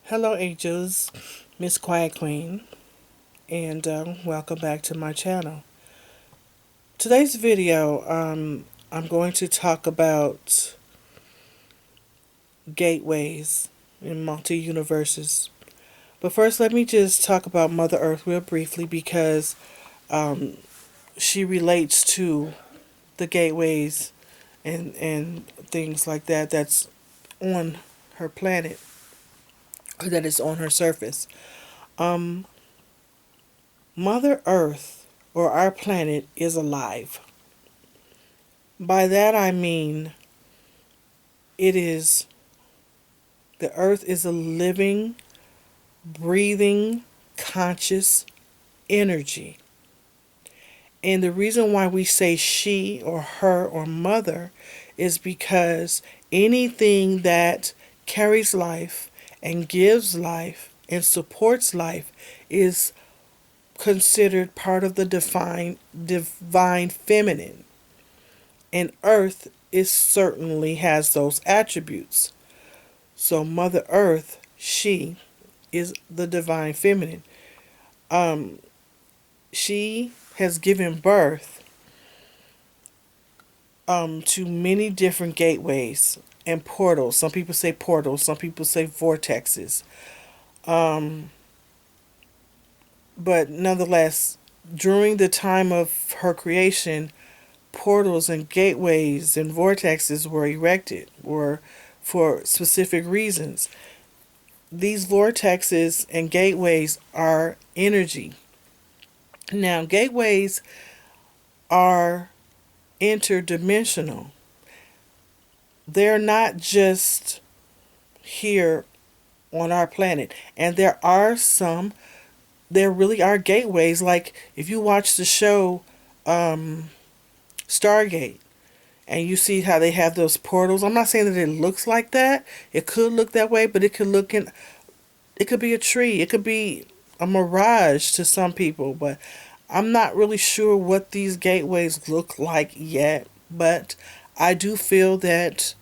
Hello, angels, Miss Quiet Queen, and welcome back to my channel. Today's video, I'm going to talk about gateways in multi-universes. But first, let me just talk about Mother Earth real briefly because um, she relates to the gateways and things like that that's on her planet or that is on her surface. Um, Mother Earth, or our planet, is alive. By that I mean it is the earth is a living, breathing, conscious energy. And the reason why we say she or her or mother is because anything that carries life and gives life and supports life is considered part of the divine feminine. And earth is certainly has those attributes. So Mother Earth, she is the divine feminine. Um, she has given birth to many different gateways and portals. Some people say portals, some people say vortexes. Um, but nonetheless, during the time of her creation, portals and gateways and vortexes were erected, were for specific reasons. These vortexes and gateways are energy. Now, gateways are interdimensional. They're not just here on our planet. And there really are gateways. Like if you watch the show Stargate and you see how they have those portals, I'm not saying that it looks like that. It could look that way, but it could be a tree. It could be a mirage to some people, but I'm not really sure what these gateways look like yet, but I do feel that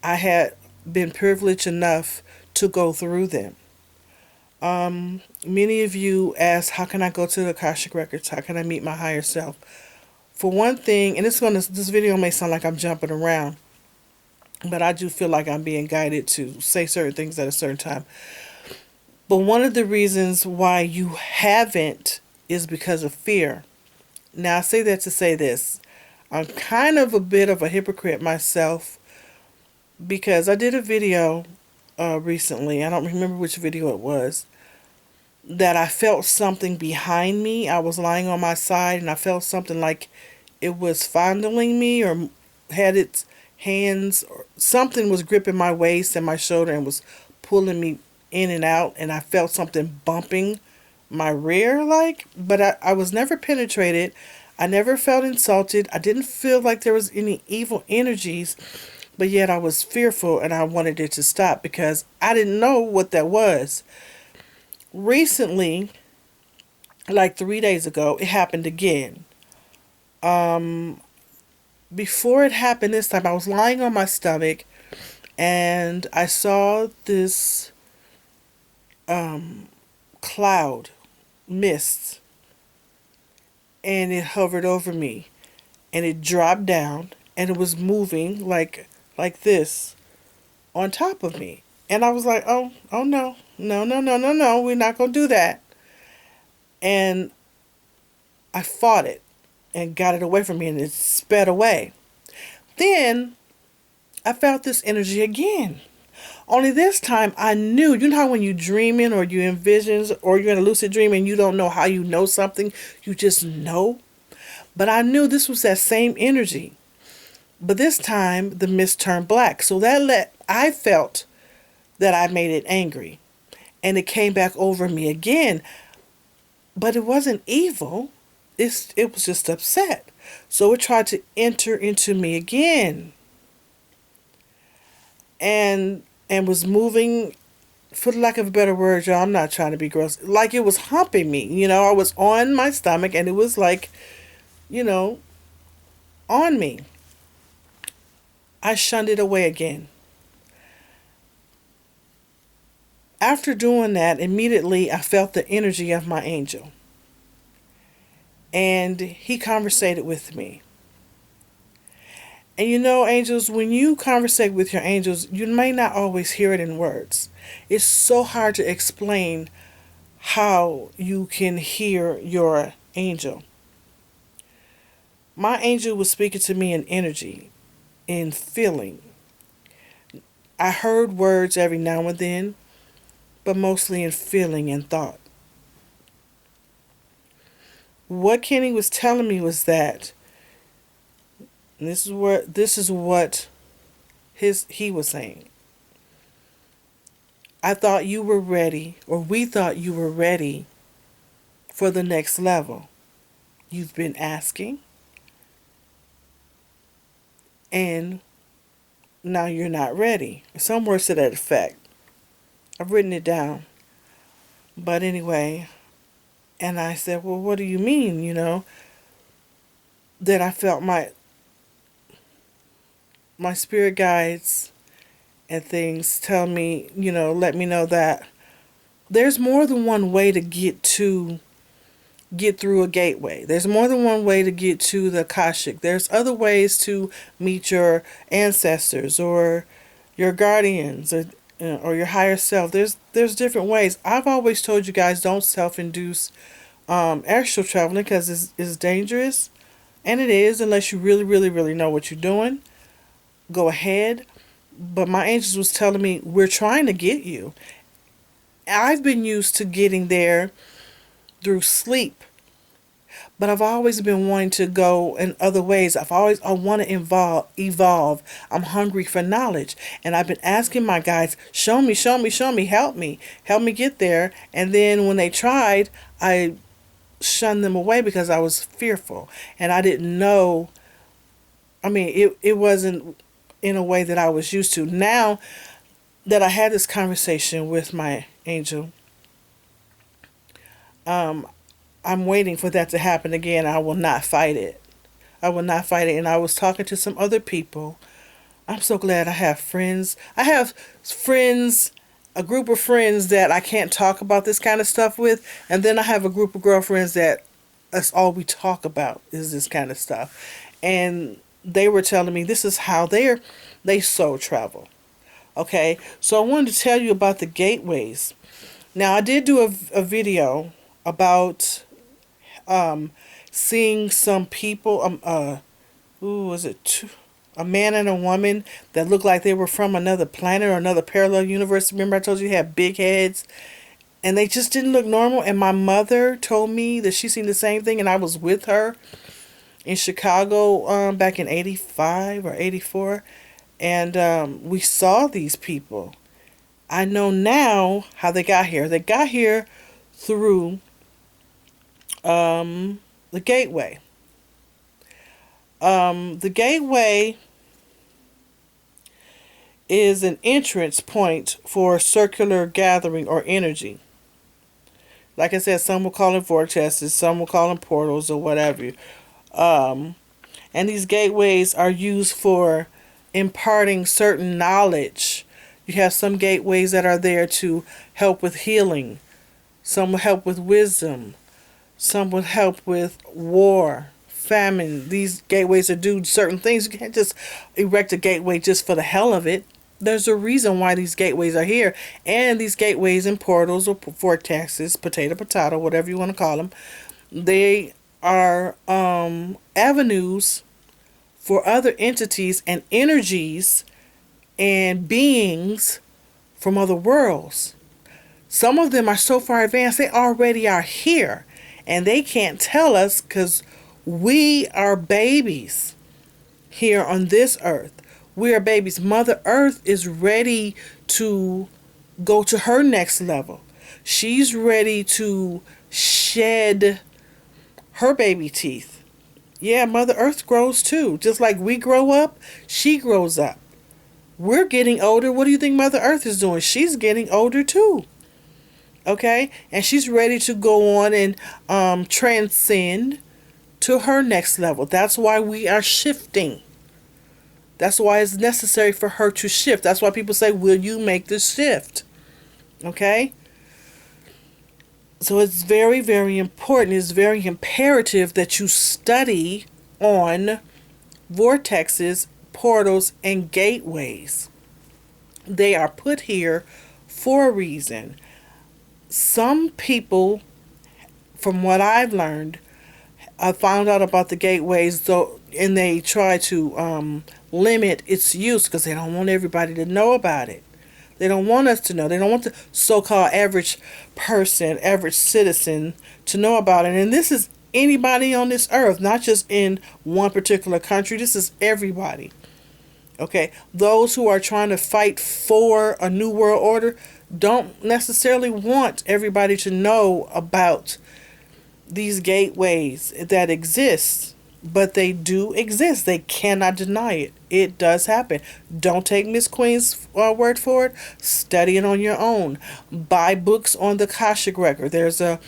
I had been privileged enough to go through them. Many of you ask, how can I go to the Akashic Records? How can I meet my higher self? For one thing, and this video may sound like I'm jumping around, but I do feel like I'm being guided to say certain things at a certain time. But one of the reasons why you haven't is because of fear. Now, I say that to say this. I'm kind of a bit of a hypocrite myself because I did a video recently. I don't remember which video it was. That I felt something behind me. I was lying on my side and I felt something like it was fondling me or had its hands or something was gripping my waist and my shoulder and was pulling me in and out, and I felt something bumping my rear but I was never penetrated. I never felt insulted. I didn't feel like there was any evil energies, but yet I was fearful and I wanted it to stop because I didn't know what that was. Recently, like 3 days ago, it happened again. Um, Before it happened this time, I was lying on my stomach and I saw this um, cloud, mist, and it hovered over me and it dropped down and it was moving like this on top of me. And I was like, oh no, no, no, no, no, no, we're not going to do that. And I fought it and got it away from me and it sped away. Then I felt this energy again. Only this time I knew. You know how when you dreaming or you envision or you're in a lucid dream and you don't know how you know something, you just know. But I knew this was that same energy. But this time the mist turned black. So I felt that I made it angry. And it came back over me again. But it wasn't evil. It was just upset. So it tried to enter into me again. And was moving, for lack of a better word, y'all, I'm not trying to be gross. Like it was humping me. I was on my stomach and it was like, you know, on me. I shunned it away again. After doing that, immediately I felt the energy of my angel. And he conversated with me. And you know, angels, when you conversate with your angels, you may not always hear it in words. It's so hard to explain how you can hear your angel. My angel was speaking to me in energy, in feeling. I heard words every now and then, but mostly in feeling and thought. What Kenny was telling me was that this is what he was saying. I thought you were ready, or we thought you were ready for the next level. You've been asking, and now you're not ready. Some words to that effect. I've written it down. But anyway, and I said, well, what do you mean, Then I felt my spirit guides and things tell me, let me know that there's more than one way to get through a gateway. There's more than one way to get to the Akashic. There's other ways to meet your ancestors or your guardians or your higher self. There's different ways. I've always told you guys, don't self-induce astral traveling because it's dangerous, and it is unless you really, really, really know what you're doing. Go ahead. But my angels was telling me, we're trying to get you. I've been used to getting there through sleep, but I've always been wanting to go in other ways. I want to evolve. I'm hungry for knowledge, and I've been asking my guides, show me, help me get there. And then when they tried, I shunned them away because I was fearful, and I didn't know. I mean, it wasn't in a way that I was used to. Now that I had this conversation with my angel, I'm waiting for that to happen again. I will not fight it. And I was talking to some other people. I'm so glad I have friends. I have friends, a group of friends that I can't talk about this kind of stuff with. And then I have a group of girlfriends that that's all we talk about is this kind of stuff. And they were telling me this is how they soul travel. Okay, so I wanted to tell you about the gateways. Now, I did do a video about seeing some people, a man and a woman that looked like they were from another planet or another parallel universe. Remember I told you they had big heads? And they just didn't look normal. And my mother told me that she seen the same thing, and I was with her in Chicago back in 85 or 84. And we saw these people. I know now how they got here. They got here through the gateway. The gateway is an entrance point for circular gathering or energy. Like I said, some will call them vortexes, some will call them portals or whatever. And these gateways are used for imparting certain knowledge. You have some gateways that are there to help with healing. Some will help with wisdom. Some will help with war, famine. These gateways are do certain things. You can't just erect a gateway just for the hell of it. There's a reason why these gateways are here. And these gateways and portals or vortexes, potato, whatever you want to call them, they are avenues for other entities and energies and beings from other worlds. Some of them are so far advanced, they already are here. And they can't tell us because we are babies here on this earth. We are babies. Mother Earth is ready to go to her next level. She's ready to shed her baby teeth. Yeah, Mother Earth grows too. Just like we grow up, she grows up. We're getting older. What do you think Mother Earth is doing? She's getting older too. Okay? And she's ready to go on and transcend to her next level. That's why we are shifting. That's why it's necessary for her to shift. That's why people say, will you make the shift? Okay? So it's very, very important. It's very imperative that you study on vortexes, portals, and gateways. They are put here for a reason. Some people, from what I've learned, I found out about the gateways, though, and they try to limit its use because they don't want everybody to know about it. They don't want us to know. They don't want the so-called average person, average citizen to know about it. And this is anybody on this earth, not just in one particular country. This is everybody. Okay? Those who are trying to fight for a new world order don't necessarily want everybody to know about these gateways that exist, but they do exist. They cannot deny it. It does happen. Don't take Miss Queen's word for it. Study it on your own. Buy books on the Akashic record. There's an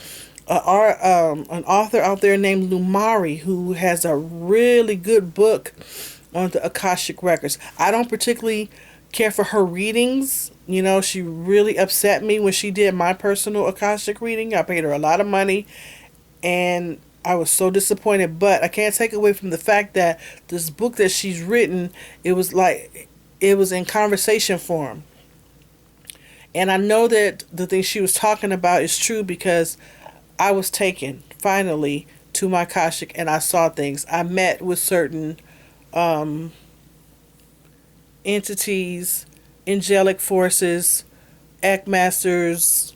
author out there named Lumari who has a really good book on the Akashic records. I don't particularly care for her readings. You know, she really upset me when she did my personal Akashic reading. I paid her a lot of money and I was so disappointed, but I can't take away from the fact that this book that she's written, it was in conversation form. And I know that the thing she was talking about is true because I was taken finally to my Akashic and I saw things. I met with certain entities, angelic forces, Masters,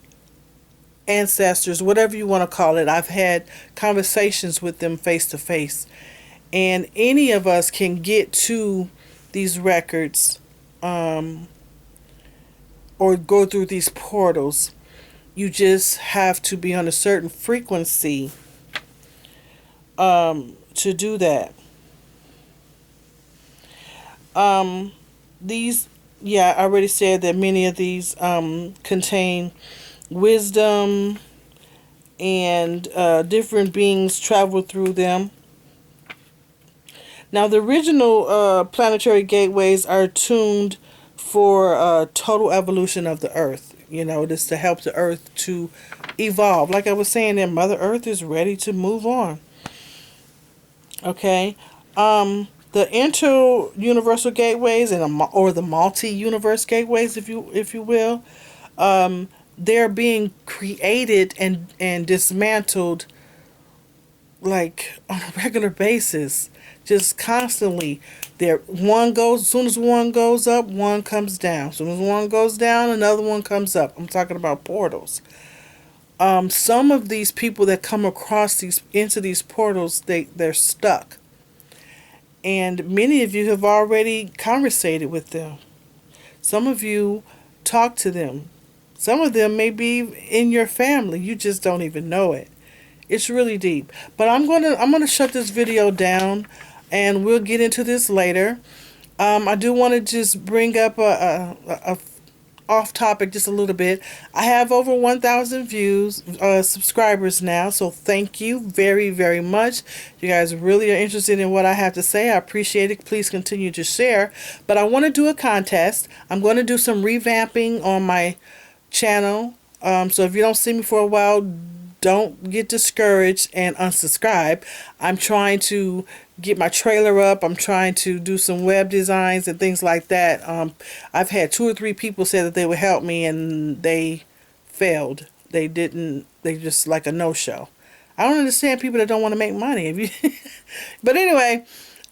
ancestors, whatever you want to call it. I've had conversations with them face to face. And any of us can get to these records or go through these portals. You just have to be on a certain frequency to do that. I already said that many of these contain wisdom and different beings travel through them. Now, the original planetary gateways are tuned for total evolution of the Earth. You know, this to help the Earth to evolve. Like I was saying, that Mother Earth is ready to move on. Okay. The inter-universal gateways or the multi-universe gateways, if you will, they're being created and dismantled like on a regular basis, just constantly. As soon as one goes up, one comes down. As soon as one goes down, another one comes up. I'm talking about portals. Some of these people that come across into these portals, they're stuck. And many of you have already conversated with them. Some of you talk to them. Some of them may be in your family. You just don't even know it. It's really deep. But I'm gonna shut this video down, and we'll get into this later. I do want to just bring up a off topic just a little bit. I have over 1,000 subscribers now, so thank you very, very much. You guys really are interested in what I have to say. I appreciate it. Please continue to share. But I want to do a contest. I'm going to do some revamping on my channel. So if you don't see me for a while, don't get discouraged and unsubscribe. I'm trying to get my trailer up. I'm trying to do some web designs and things like that. I've had 2 or 3 people say that they would help me and they failed. They didn't. They just like a no-show. I don't understand people that don't want to make money. But anyway,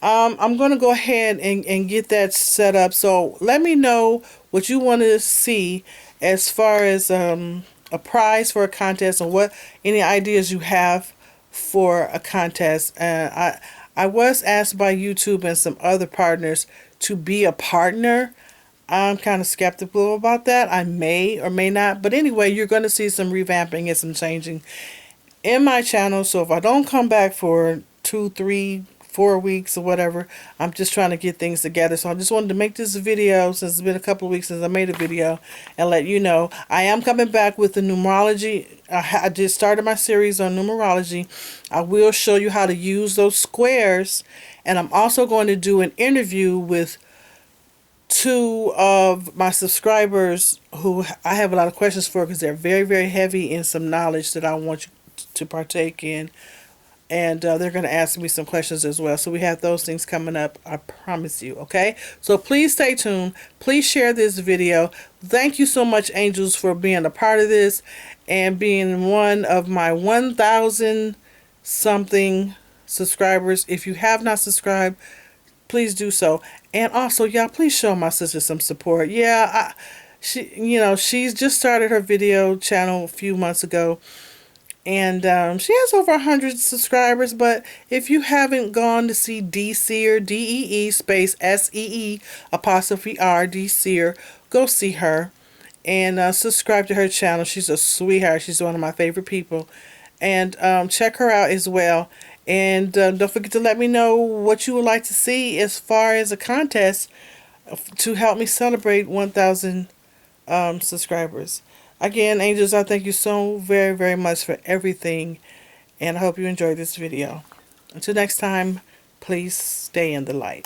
I'm going to go ahead and get that set up. So let me know what you want to see as far as a prize for a contest and any ideas you have for a contest. I was asked by YouTube and some other partners to be a partner. I'm kind of skeptical about that. I may or may not. But anyway, you're going to see some revamping and some changing in my channel. So if I don't come back for 2, 3, 4 weeks or whatever, I'm just trying to get things together. So I just wanted to make this video since it's been a couple of weeks since I made a video and let you know I am coming back with the numerology. I just started my series on numerology. I will show you how to use those squares, and I'm also going to do an interview with two of my subscribers who I have a lot of questions for, because they're very, very heavy in some knowledge that I want you to partake in. And they're going to ask me some questions as well. So we have those things coming up, I promise you, okay? So please stay tuned. Please share this video. Thank you so much, angels, for being a part of this and being one of my 1,000 something subscribers. If you have not subscribed, please do so. And also, y'all, please show my sister some support. Yeah, she's just started her video channel a few months ago. And she has over 100 subscribers. But if you haven't gone to see Dee Seer, DEE space SEE apostrophe R, Dee Seer, go see her and subscribe to her channel. She's a sweetheart. She's one of my favorite people. And check her out as well. And don't forget to let me know what you would like to see as far as a contest to help me celebrate 1,000 subscribers. Again, angels, I thank you so very, very much for everything, and I hope you enjoyed this video. Until next time, please stay in the light.